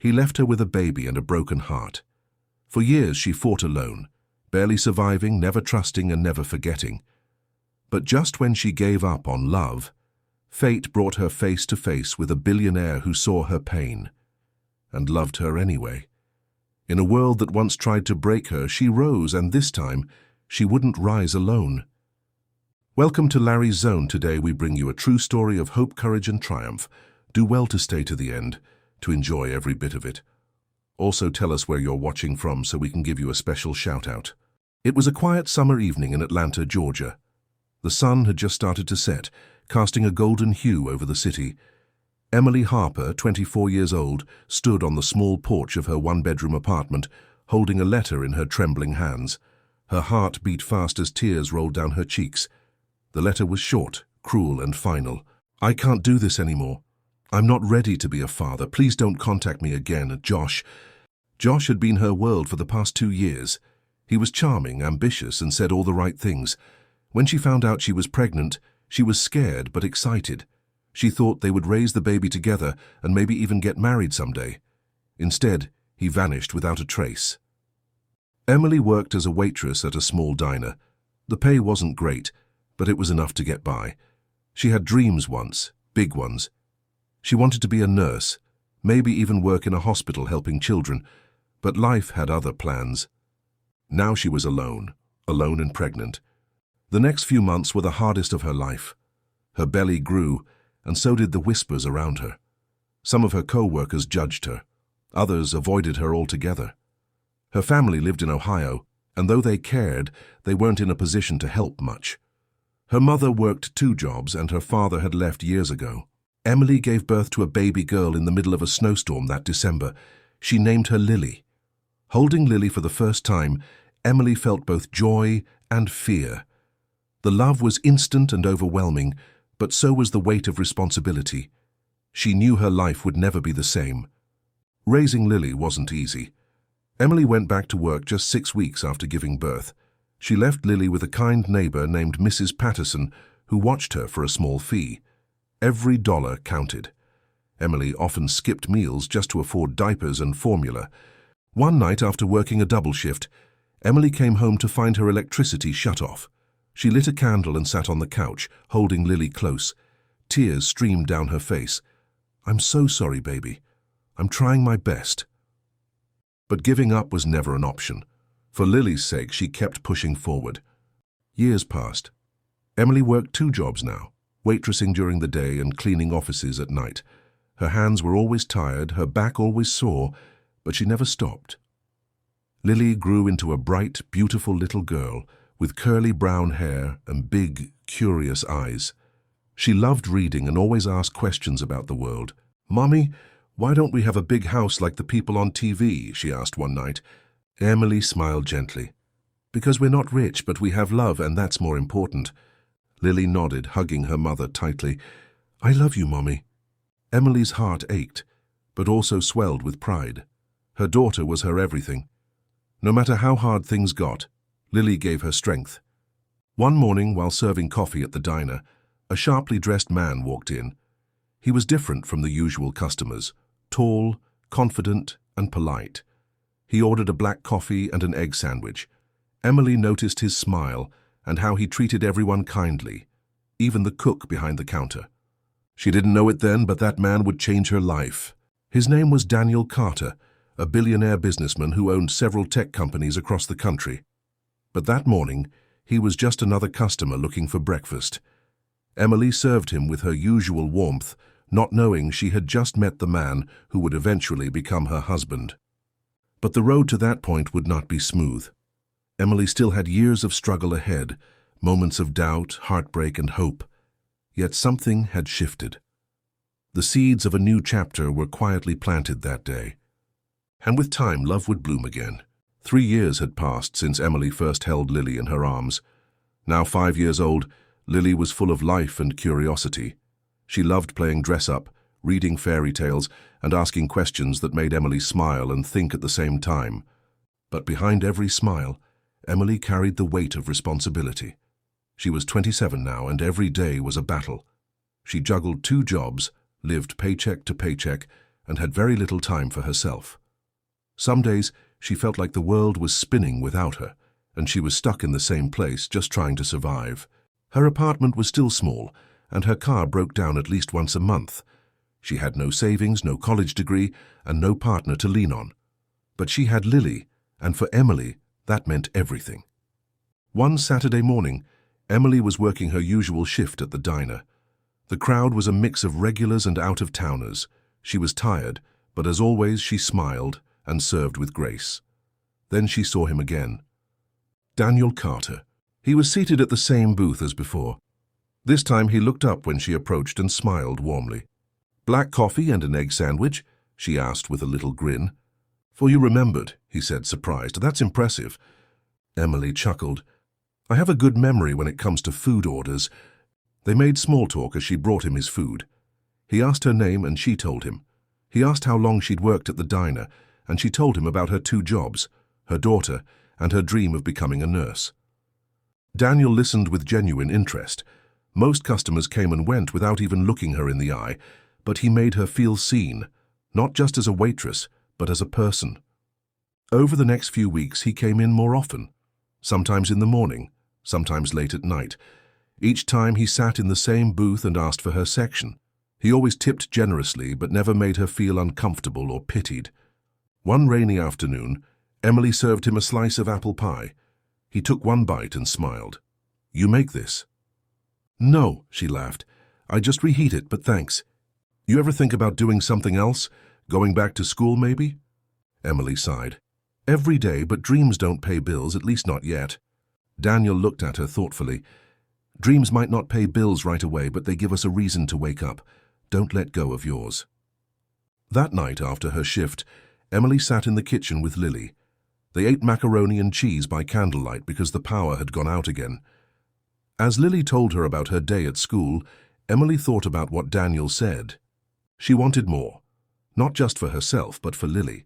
He left her with a baby and a broken heart. For years she fought alone, barely surviving, never trusting and never forgetting. But just when she gave up on love, fate brought her face to face with a billionaire who saw her pain and loved her anyway. In a world that once tried to break her, she rose, and this time she wouldn't rise alone. Welcome to Larry's Zone. Today we bring you a true story of hope, courage and triumph. Do well to stay to the end, to enjoy every bit of it. Also tell us where you're watching from so we can give you a special shout-out. It was a quiet summer evening in Atlanta, Georgia. The sun had just started to set, casting a golden hue over the city. Emily Harper, 24 years old, stood on the small porch of her one-bedroom apartment, holding a letter in her trembling hands. Her heart beat fast as tears rolled down her cheeks. The letter was short, cruel and final. "I can't do this anymore. I'm not ready to be a father. Please don't contact me again, Josh." Josh had been her world for the past 2 years. He was charming, ambitious, and said all the right things. When she found out she was pregnant, she was scared but excited. She thought they would raise the baby together and maybe even get married someday. Instead, he vanished without a trace. Emily worked as a waitress at a small diner. The pay wasn't great, but it was enough to get by. She had dreams once, big ones. She wanted to be a nurse, maybe even work in a hospital helping children, but life had other plans. Now she was alone and pregnant. The next few months were the hardest of her life. Her belly grew, and so did the whispers around her. Some of her co-workers judged her. Others avoided her altogether. Her family lived in Ohio, and though they cared, they weren't in a position to help much. Her mother worked 2 jobs, and her father had left years ago. Emily gave birth to a baby girl in the middle of a snowstorm that December. She named her Lily. Holding Lily for the first time, Emily felt both joy and fear. The love was instant and overwhelming, but so was the weight of responsibility. She knew her life would never be the same. Raising Lily wasn't easy. Emily went back to work just 6 weeks after giving birth. She left Lily with a kind neighbor named Mrs. Patterson, who watched her for a small fee. Every dollar counted. Emily often skipped meals just to afford diapers and formula. One night after working a double shift, Emily came home to find her electricity shut off. She lit a candle and sat on the couch, holding Lily close. Tears streamed down her face. "I'm so sorry, baby. I'm trying my best." But giving up was never an option. For Lily's sake, she kept pushing forward. Years passed. Emily worked 2 jobs now, waitressing during the day and cleaning offices at night. Her hands were always tired, her back always sore, but she never stopped. Lily grew into a bright, beautiful little girl with curly brown hair and big, curious eyes. She loved reading and always asked questions about the world. "Mommy, why don't we have a big house like the people on TV?" she asked one night. Emily smiled gently. "Because we're not rich, but we have love, and that's more important." Lily nodded, hugging her mother tightly. "I love you, Mommy." Emily's heart ached, but also swelled with pride. Her daughter was her everything. No matter how hard things got, Lily gave her strength. One morning, while serving coffee at the diner, a sharply dressed man walked in. He was different from the usual customers, tall, confident, and polite. He ordered a black coffee and an egg sandwich. Emily noticed his smile and how he treated everyone kindly, even the cook behind the counter. She didn't know it then, but that man would change her life. His name was Daniel Carter, a billionaire businessman who owned several tech companies across the country. But that morning, he was just another customer looking for breakfast. Emily served him with her usual warmth, not knowing she had just met the man who would eventually become her husband. But the road to that point would not be smooth. Emily still had years of struggle ahead, moments of doubt, heartbreak, and hope. Yet something had shifted. The seeds of a new chapter were quietly planted that day. And with time, love would bloom again. 3 years had passed since Emily first held Lily in her arms. Now 5 years old, Lily was full of life and curiosity. She loved playing dress-up, reading fairy tales, and asking questions that made Emily smile and think at the same time. But behind every smile, Emily carried the weight of responsibility. She was 27 now, and every day was a battle. She juggled 2 jobs, lived paycheck to paycheck, and had very little time for herself. Some days she felt like the world was spinning without her, and she was stuck in the same place, just trying to survive. Her apartment was still small, and her car broke down at least once a month. She had no savings, no college degree, and no partner to lean on. But she had Lily, and for Emily, that meant everything. One Saturday morning, Emily was working her usual shift at the diner. The crowd was a mix of regulars and out-of-towners. She was tired, but as always she smiled and served with grace. Then she saw him again. Daniel Carter. He was seated at the same booth as before. This time he looked up when she approached and smiled warmly. "Black coffee and an egg sandwich?" she asked with a little grin. "For you remembered," he said, surprised. "That's impressive." Emily chuckled. "I have a good memory when it comes to food orders." They made small talk as she brought him his food. He asked her name and she told him. He asked how long she'd worked at the diner, and she told him about her 2 jobs, her daughter, and her dream of becoming a nurse. Daniel listened with genuine interest. Most customers came and went without even looking her in the eye, but he made her feel seen, not just as a waitress, but as a person. Over the next few weeks, he came in more often, sometimes in the morning, sometimes late at night. Each time he sat in the same booth and asked for her section. He always tipped generously, but never made her feel uncomfortable or pitied. One rainy afternoon, Emily served him a slice of apple pie. He took one bite and smiled. "You make this?" "No," she laughed. "I just reheat it, but thanks. You ever think about doing something else? Going back to school, maybe?" Emily sighed. "Every day, but dreams don't pay bills, at least not yet." Daniel looked at her thoughtfully. "Dreams might not pay bills right away, but they give us a reason to wake up. Don't let go of yours." That night, after her shift, Emily sat in the kitchen with Lily. They ate macaroni and cheese by candlelight because the power had gone out again. As Lily told her about her day at school, Emily thought about what Daniel said. She wanted more, not just for herself, but for Lily.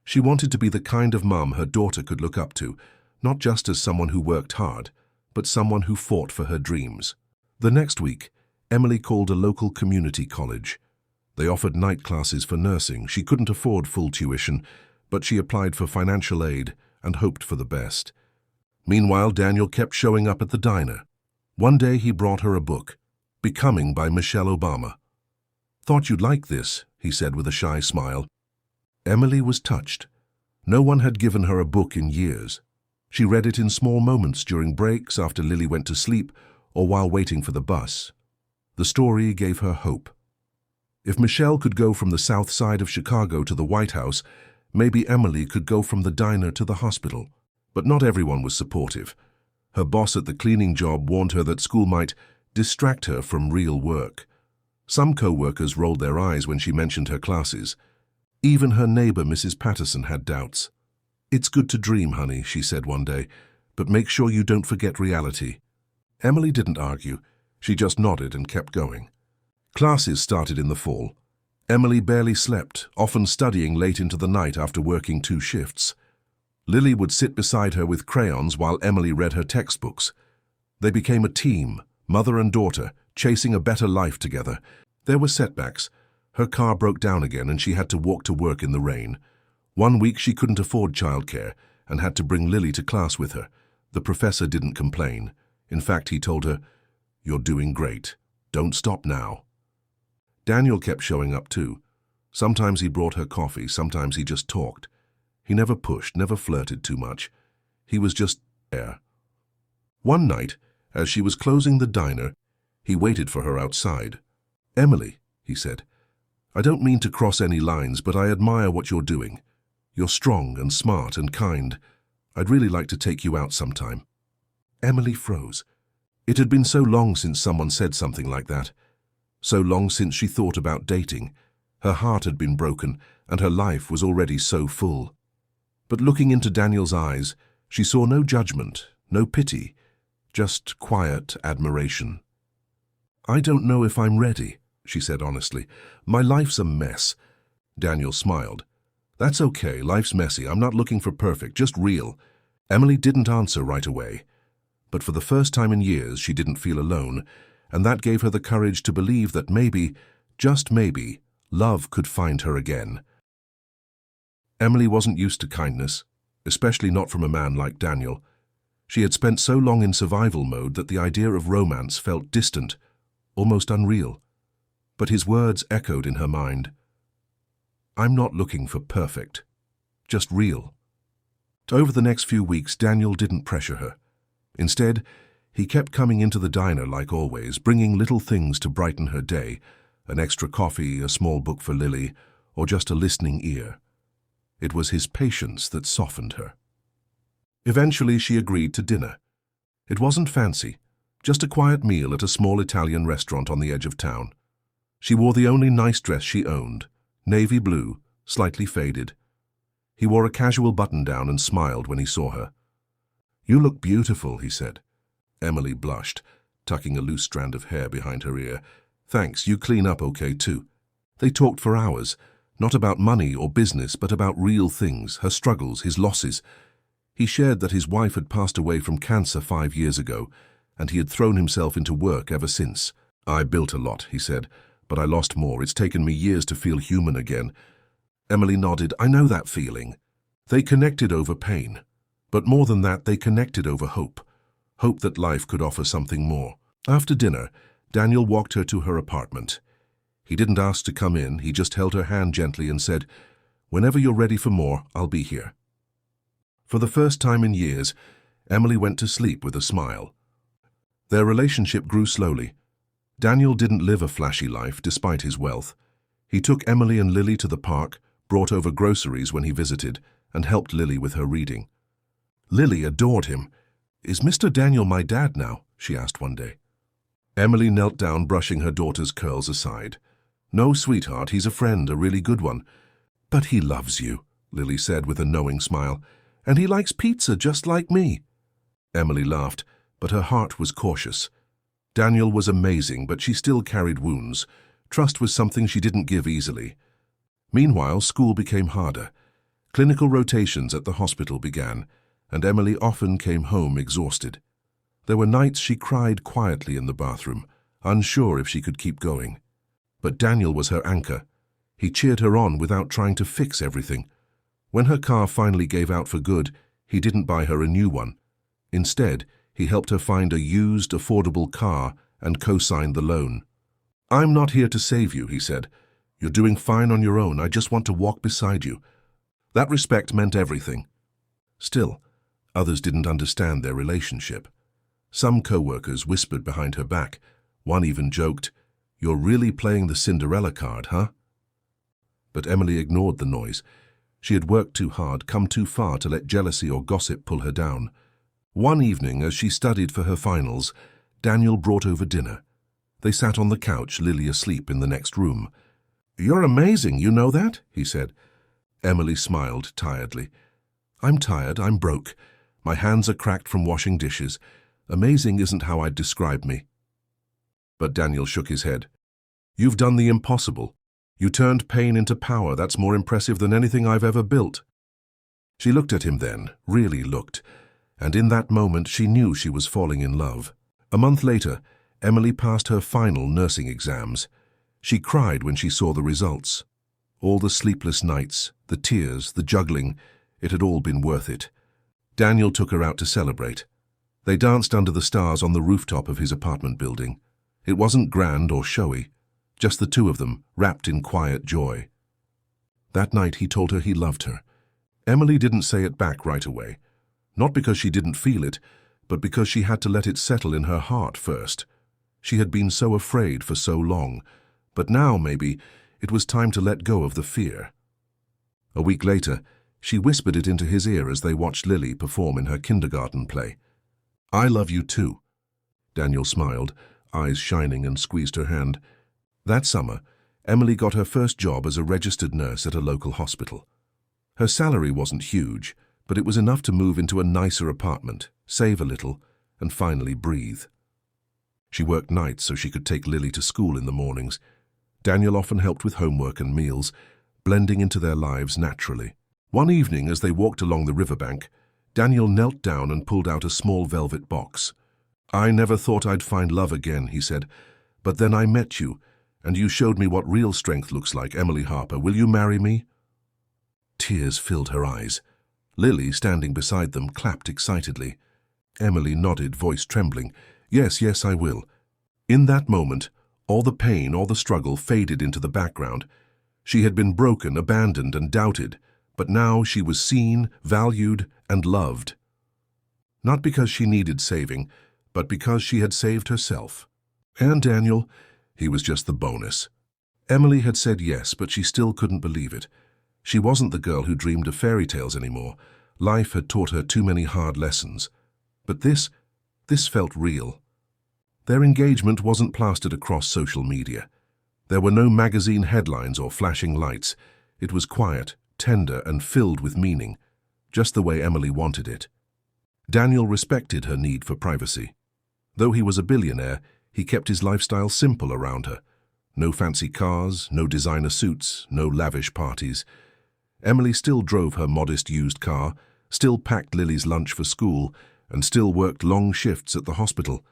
She wanted to be the kind of mum her daughter could look up to, not just as someone who worked hard, but someone who fought for her dreams. The next week, Emily called a local community college. They offered night classes for nursing. She couldn't afford full tuition, but she applied for financial aid and hoped for the best. Meanwhile, Daniel kept showing up at the diner. One day he brought her a book, Becoming by Michelle Obama. "Thought you'd like this," he said with a shy smile. Emily was touched. No one had given her a book in years. She read it in small moments during breaks, after Lily went to sleep, or while waiting for the bus. The story gave her hope. If Michelle could go from the south side of Chicago to the White House, maybe Emily could go from the diner to the hospital. But not everyone was supportive. Her boss at the cleaning job warned her that school might distract her from real work. Some co-workers rolled their eyes when she mentioned her classes. Even her neighbor, Mrs. Patterson, had doubts. "It's good to dream, honey," she said one day, "but make sure you don't forget reality." Emily didn't argue. She just nodded and kept going. Classes started in the fall. Emily barely slept, often studying late into the night after working 2 shifts. Lily would sit beside her with crayons while Emily read her textbooks. They became a team, mother and daughter, chasing a better life together. There were setbacks. Her car broke down again and she had to walk to work in the rain. One week she couldn't afford childcare and had to bring Lily to class with her. The professor didn't complain. In fact, he told her, "You're doing great. Don't stop now." Daniel kept showing up too. Sometimes he brought her coffee, sometimes he just talked. He never pushed, never flirted too much. He was just there. One night, as she was closing the diner, he waited for her outside. "Emily," he said, "I don't mean to cross any lines, but I admire what you're doing. You're strong and smart and kind. I'd really like to take you out sometime." Emily froze. It had been so long since someone said something like that. So long since she thought about dating. Her heart had been broken, and her life was already so full. But looking into Daniel's eyes, she saw no judgment, no pity, just quiet admiration. "I don't know if I'm ready," she said honestly. "My life's a mess." Daniel smiled. "That's okay, life's messy. I'm not looking for perfect, just real." Emily didn't answer right away. But for the first time in years, she didn't feel alone, and that gave her the courage to believe that maybe, just maybe, Love could find her again. Emily wasn't used to kindness, especially not from a man like Daniel. She had spent so long in survival mode that the idea of romance felt distant, almost unreal. But his words echoed in her mind. I'm not looking for perfect, just real. Over the next few weeks, Daniel didn't pressure her. Instead, he kept coming into the diner like always, bringing little things to brighten her day, an extra coffee, a small book for Lily, or just a listening ear. It was his patience that softened her. Eventually, she agreed to dinner. It wasn't fancy, just a quiet meal at a small Italian restaurant on the edge of town. She wore the only nice dress she owned, navy blue, slightly faded. He wore a casual button-down and smiled when he saw her. "You look beautiful," he said. Emily blushed, tucking a loose strand of hair behind her ear. "Thanks, you clean up okay too." They talked for hours, not about money or business, but about real things, her struggles, his losses. He shared that his wife had passed away from cancer 5 years ago, and he had thrown himself into work ever since. "I built a lot," he said, "but I lost more. It's taken me years to feel human again." Emily nodded. "I know that feeling." They connected over pain, but more than that, they connected over hope. Hope that life could offer something more. After dinner, Daniel walked her to her apartment. He didn't ask to come in, he just held her hand gently and said, "Whenever you're ready for more, I'll be here." For the first time in years, Emily went to sleep with a smile. Their relationship grew slowly. Daniel didn't live a flashy life despite his wealth. He took Emily and Lily to the park, brought over groceries when he visited, and helped Lily with her reading. Lily adored him. "Is Mr. Daniel my dad now?" she asked one day. Emily knelt down, brushing her daughter's curls aside. "No, sweetheart, he's a friend, a really good one." "But he loves you," Lily said with a knowing smile. "And he likes pizza just like me." Emily laughed, but her heart was cautious. Daniel was amazing, but she still carried wounds. Trust was something she didn't give easily. Meanwhile, school became harder. Clinical rotations at the hospital began, and Emily often came home exhausted. There were nights she cried quietly in the bathroom, unsure if she could keep going. But Daniel was her anchor. He cheered her on without trying to fix everything. When her car finally gave out for good, he didn't buy her a new one. Instead, he helped her find a used, affordable car and co-signed the loan. "I'm not here to save you," he said. "You're doing fine on your own. I just want to walk beside you." That respect meant everything. Still, others didn't understand their relationship. Some co-workers whispered behind her back. One even joked, "You're really playing the Cinderella card, huh?" But Emily ignored the noise. She had worked too hard, come too far to let jealousy or gossip pull her down. One evening, as she studied for her finals, Daniel brought over dinner. They sat on the couch, Lily asleep in the next room. "You're amazing, you know that?" he said. Emily smiled tiredly. "I'm tired, I'm broke. My hands are cracked from washing dishes. Amazing isn't how I'd describe me." But Daniel shook his head. "You've done the impossible. You turned pain into power. That's more impressive than anything I've ever built." She looked at him then, really looked, and in that moment she knew she was falling in love. A month later, Emily passed her final nursing exams. She cried when she saw the results. All the sleepless nights, the tears, the juggling, it had all been worth it. Daniel took her out to celebrate. They danced under the stars on the rooftop of his apartment building. It wasn't grand or showy, just the two of them, wrapped in quiet joy. That night he told her he loved her. Emily didn't say it back right away. Not because she didn't feel it, but because she had to let it settle in her heart first. She had been so afraid for so long, but now, maybe, it was time to let go of the fear. A week later, she whispered it into his ear as they watched Lily perform in her kindergarten play. "I love you too." Daniel smiled, eyes shining, and squeezed her hand. That summer, Emily got her first job as a registered nurse at a local hospital. Her salary wasn't huge, but it was enough to move into a nicer apartment, save a little, and finally breathe. She worked nights so she could take Lily to school in the mornings. Daniel often helped with homework and meals, blending into their lives naturally. One evening, as they walked along the riverbank, Daniel knelt down and pulled out a small velvet box. "I never thought I'd find love again," he said, "but then I met you, And you showed me what real strength looks like, Emily Harper. Will you marry me?" Tears filled her eyes. Lily, standing beside them, clapped excitedly. Emily nodded, voice trembling. "Yes, yes, I will." In that moment, all the pain, all the struggle faded into the background. She had been broken, abandoned, and doubted, but now she was seen, valued, and loved. Not because she needed saving, but because she had saved herself. And Daniel, he was just the bonus. Emily had said yes, but she still couldn't believe it. She wasn't the girl who dreamed of fairy tales anymore. Life had taught her too many hard lessons. But this felt real. Their engagement wasn't plastered across social media. There were no magazine headlines or flashing lights. It was quiet, tender, and filled with meaning, just the way Emily wanted it. Daniel respected her need for privacy. Though he was a billionaire, he kept his lifestyle simple around her. No fancy cars, no designer suits, no lavish parties. Emily still drove her modest used car, still packed Lily's lunch for school, and still worked long shifts at the hospital.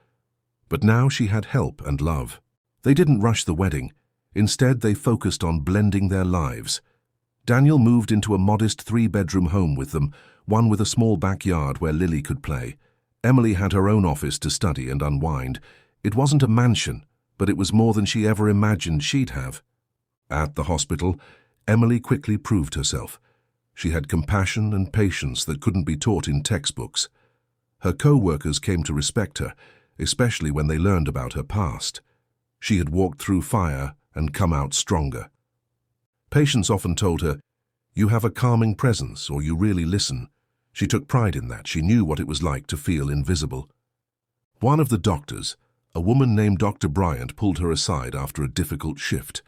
But now she had help and love. They didn't rush the wedding. Instead, they focused on blending their lives. Daniel moved into a modest 3-bedroom home with them, one with a small backyard where Lily could play. Emily had her own office to study and unwind. It wasn't a mansion, but it was more than she ever imagined she'd have. At the hospital, Emily quickly proved herself. She had compassion and patience that couldn't be taught in textbooks. Her co-workers came to respect her, especially when they learned about her past. She had walked through fire and come out stronger. Patients often told her, "You have a calming presence," or "You really listen." She took pride in that. She knew what it was like to feel invisible. One of the doctors, a woman named Dr. Bryant, pulled her aside after a difficult shift.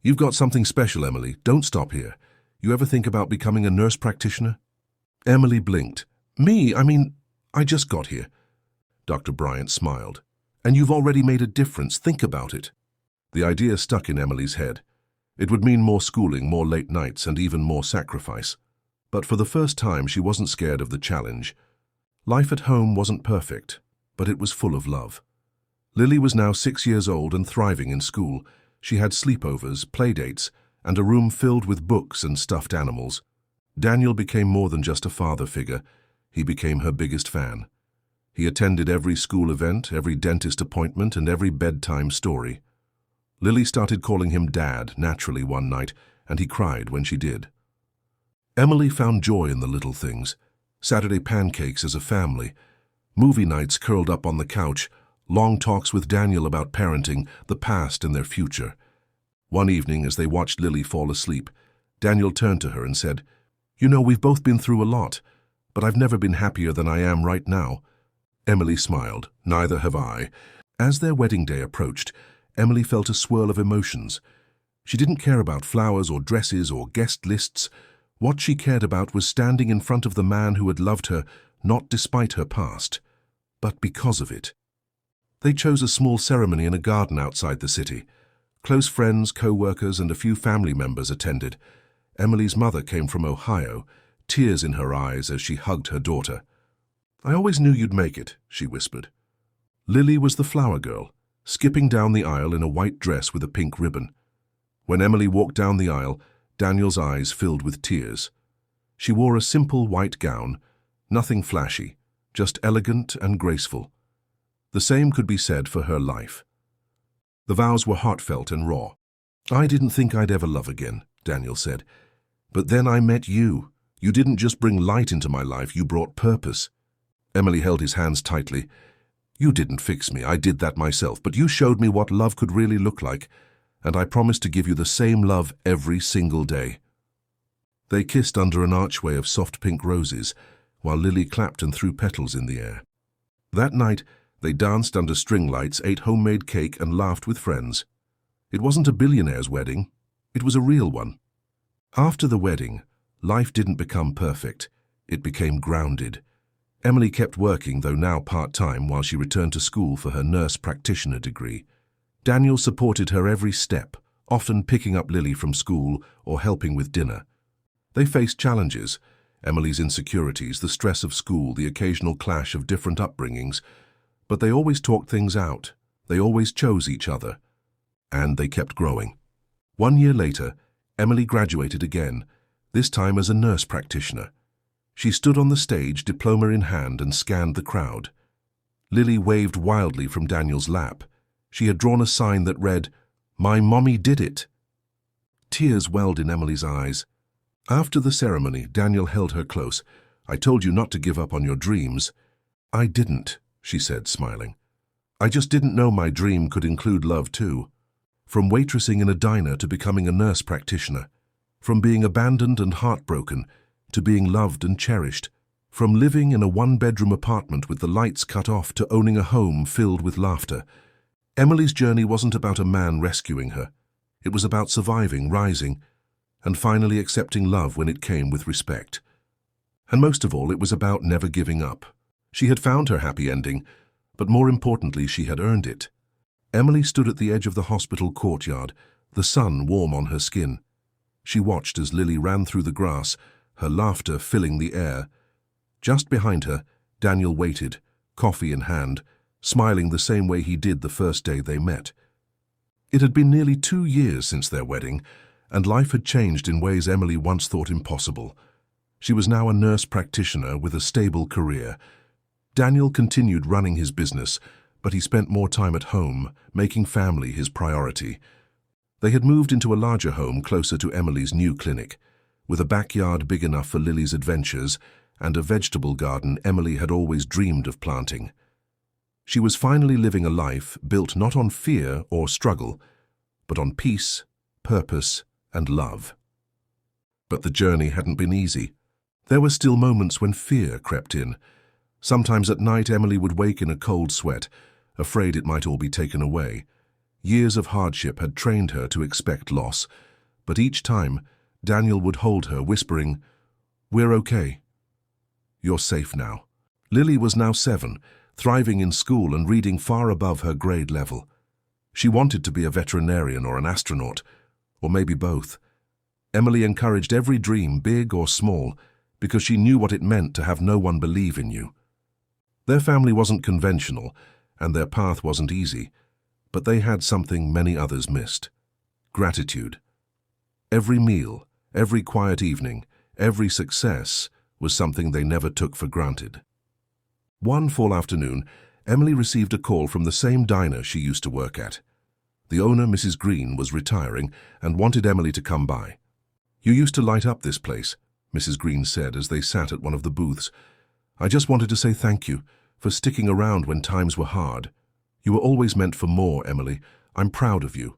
"You've got something special, Emily. Don't stop here. You ever think about becoming a nurse practitioner?" Emily blinked. "Me? I just got here." Dr. Bryant smiled. "And you've already made a difference. Think about it." The idea stuck in Emily's head. It would mean more schooling, more late nights, and even more sacrifice. But for the first time, she wasn't scared of the challenge. Life at home wasn't perfect, but it was full of love. Lily was now 6 years old and thriving in school. She had sleepovers, playdates, and a room filled with books and stuffed animals. Daniel became more than just a father figure. He became her biggest fan. He attended every school event, every dentist appointment, and every bedtime story. Lily started calling him Dad naturally one night, and he cried when she did. Emily found joy in the little things. Saturday pancakes as a family, movie nights curled up on the couch, long talks with Daniel about parenting, the past and their future. One evening, as they watched Lily fall asleep, Daniel turned to her and said, "You know, we've both been through a lot, but I've never been happier than I am right now." Emily smiled. "Neither have I." As their wedding day approached, Emily felt a swirl of emotions. She didn't care about flowers or dresses or guest lists. What she cared about was standing in front of the man who had loved her, not despite her past, but because of it. They chose a small ceremony in a garden outside the city. Close friends, co-workers, and a few family members attended. Emily's mother came from Ohio, tears in her eyes as she hugged her daughter. "I always knew you'd make it," she whispered. Lily was the flower girl, skipping down the aisle in a white dress with a pink ribbon. When Emily walked down the aisle, Daniel's eyes filled with tears. She wore a simple white gown, nothing flashy, just elegant and graceful. The same could be said for her life. The vows were heartfelt and raw. "I didn't think I'd ever love again," Daniel said. "But then I met you. You didn't just bring light into my life, you brought purpose." Emily held his hands tightly. "You didn't fix me, I did that myself, but you showed me what love could really look like, and I promise to give you the same love every single day." They kissed under an archway of soft pink roses, while Lily clapped and threw petals in the air. That night, they danced under string lights, ate homemade cake, and laughed with friends. It wasn't a billionaire's wedding, it was a real one. After the wedding, life didn't become perfect, it became grounded. Emily kept working, though now part-time, while she returned to school for her nurse practitioner degree. Daniel supported her every step, often picking up Lily from school or helping with dinner. They faced challenges, Emily's insecurities, the stress of school, the occasional clash of different upbringings, but they always talked things out. They always chose each other. And they kept growing. 1 year later, Emily graduated again, this time as a nurse practitioner. She stood on the stage, diploma in hand, and scanned the crowd. Lily waved wildly from Daniel's lap. She had drawn a sign that read, "My mommy did it." Tears welled in Emily's eyes. After the ceremony, Daniel held her close. "I told you not to give up on your dreams." "I didn't," she said, smiling. "I just didn't know my dream could include love too. From waitressing in a diner to becoming a nurse practitioner. From being abandoned and heartbroken to being loved and cherished. From living in a one-bedroom apartment with the lights cut off to owning a home filled with laughter." Emily's journey wasn't about a man rescuing her. It was about surviving, rising, and finally accepting love when it came with respect. And most of all, it was about never giving up. She had found her happy ending, but more importantly, she had earned it. Emily stood at the edge of the hospital courtyard, the sun warm on her skin. She watched as Lily ran through the grass, her laughter filling the air. Just behind her, Daniel waited, coffee in hand, smiling the same way he did the first day they met. It had been nearly 2 years since their wedding, and life had changed in ways Emily once thought impossible. She was now a nurse practitioner with a stable career. Daniel continued running his business, but he spent more time at home, making family his priority. They had moved into a larger home closer to Emily's new clinic, with a backyard big enough for Lily's adventures and a vegetable garden Emily had always dreamed of planting. She was finally living a life built not on fear or struggle, but on peace, purpose, and love. But the journey hadn't been easy. There were still moments when fear crept in. Sometimes at night Emily would wake in a cold sweat, afraid it might all be taken away. Years of hardship had trained her to expect loss, but each time Daniel would hold her, whispering, "We're okay. You're safe now." Lily was now 7, thriving in school and reading far above her grade level. She wanted to be a veterinarian or an astronaut, or maybe both. Emily encouraged every dream, big or small, because she knew what it meant to have no one believe in you. Their family wasn't conventional, and their path wasn't easy, but they had something many others missed: gratitude. Every meal, every quiet evening, every success was something they never took for granted. One fall afternoon, Emily received a call from the same diner she used to work at. The owner, Mrs. Green, was retiring and wanted Emily to come by. "You used to light up this place," Mrs. Green said as they sat at one of the booths. "I just wanted to say thank you for sticking around when times were hard. You were always meant for more, Emily. I'm proud of you."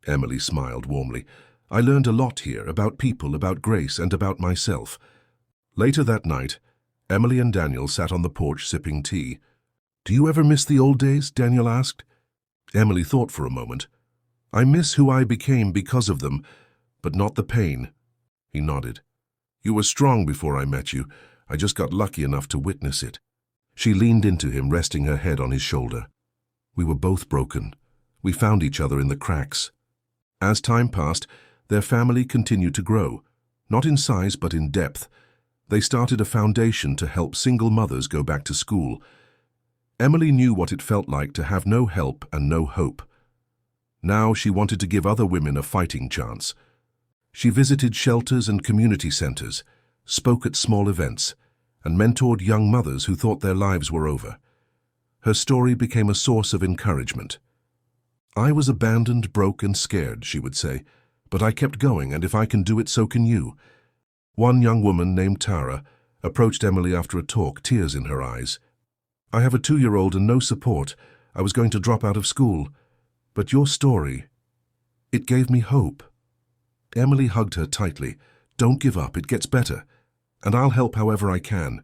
Emily smiled warmly. "I learned a lot here about people, about grace, and about myself." Later that night, Emily and Daniel sat on the porch sipping tea. "Do you ever miss the old days?" Daniel asked. Emily thought for a moment. "I miss who I became because of them, but not the pain." He nodded. "You were strong before I met you. I just got lucky enough to witness it." She leaned into him, resting her head on his shoulder. "We were both broken. We found each other in the cracks." As time passed, their family continued to grow, not in size but in depth. They started a foundation to help single mothers go back to school. Emily knew what it felt like to have no help and no hope. Now she wanted to give other women a fighting chance. She visited shelters and community centers, spoke at small events, and mentored young mothers who thought their lives were over. Her story became a source of encouragement. "I was abandoned, broke, and scared," she would say, "but I kept going, and if I can do it, so can you." One young woman named Tara approached Emily after a talk, tears in her eyes. "I have a 2-year-old and no support. I was going to drop out of school. But your story, it gave me hope." Emily hugged her tightly. "Don't give up, it gets better. And I'll help however I can."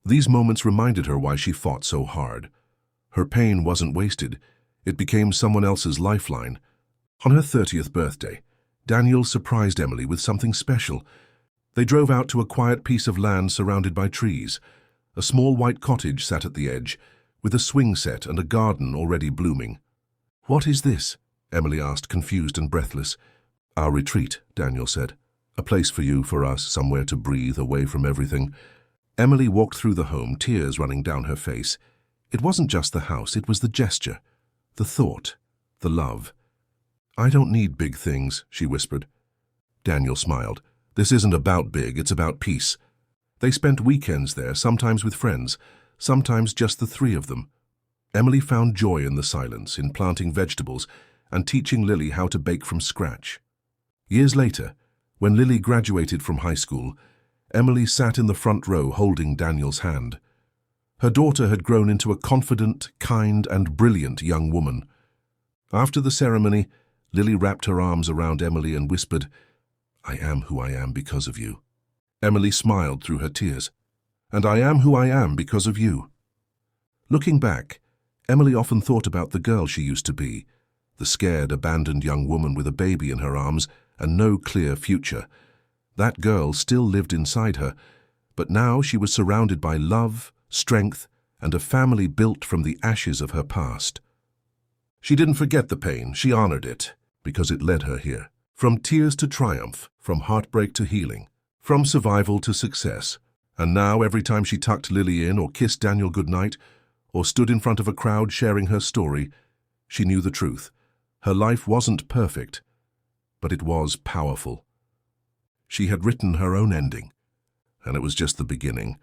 These moments reminded her why she fought so hard. Her pain wasn't wasted. It became someone else's lifeline. On her 30th birthday, Daniel surprised Emily with something special. They drove out to a quiet piece of land surrounded by trees. A small white cottage sat at the edge, with a swing set and a garden already blooming. "What is this?" Emily asked, confused and breathless. "Our retreat," Daniel said. "A place for you, for us, somewhere to breathe away from everything." Emily walked through the home, tears running down her face. It wasn't just the house, it was the gesture, the thought, the love. "I don't need big things," she whispered. Daniel smiled. "This isn't about big, it's about peace." They spent weekends there, sometimes with friends, sometimes just the three of them. Emily found joy in the silence, in planting vegetables, and teaching Lily how to bake from scratch. Years later, when Lily graduated from high school, Emily sat in the front row holding Daniel's hand. Her daughter had grown into a confident, kind, and brilliant young woman. After the ceremony, Lily wrapped her arms around Emily and whispered, "I am who I am because of you." Emily smiled through her tears. "And I am who I am because of you." Looking back, Emily often thought about the girl she used to be, the scared, abandoned young woman with a baby in her arms and no clear future. That girl still lived inside her, but now she was surrounded by love, strength, and a family built from the ashes of her past. She didn't forget the pain, she honored it, because it led her here. From tears to triumph, from heartbreak to healing, from survival to success. And now, every time she tucked Lily in or kissed Daniel goodnight, or stood in front of a crowd sharing her story, she knew the truth. Her life wasn't perfect, but it was powerful. She had written her own ending, and it was just the beginning.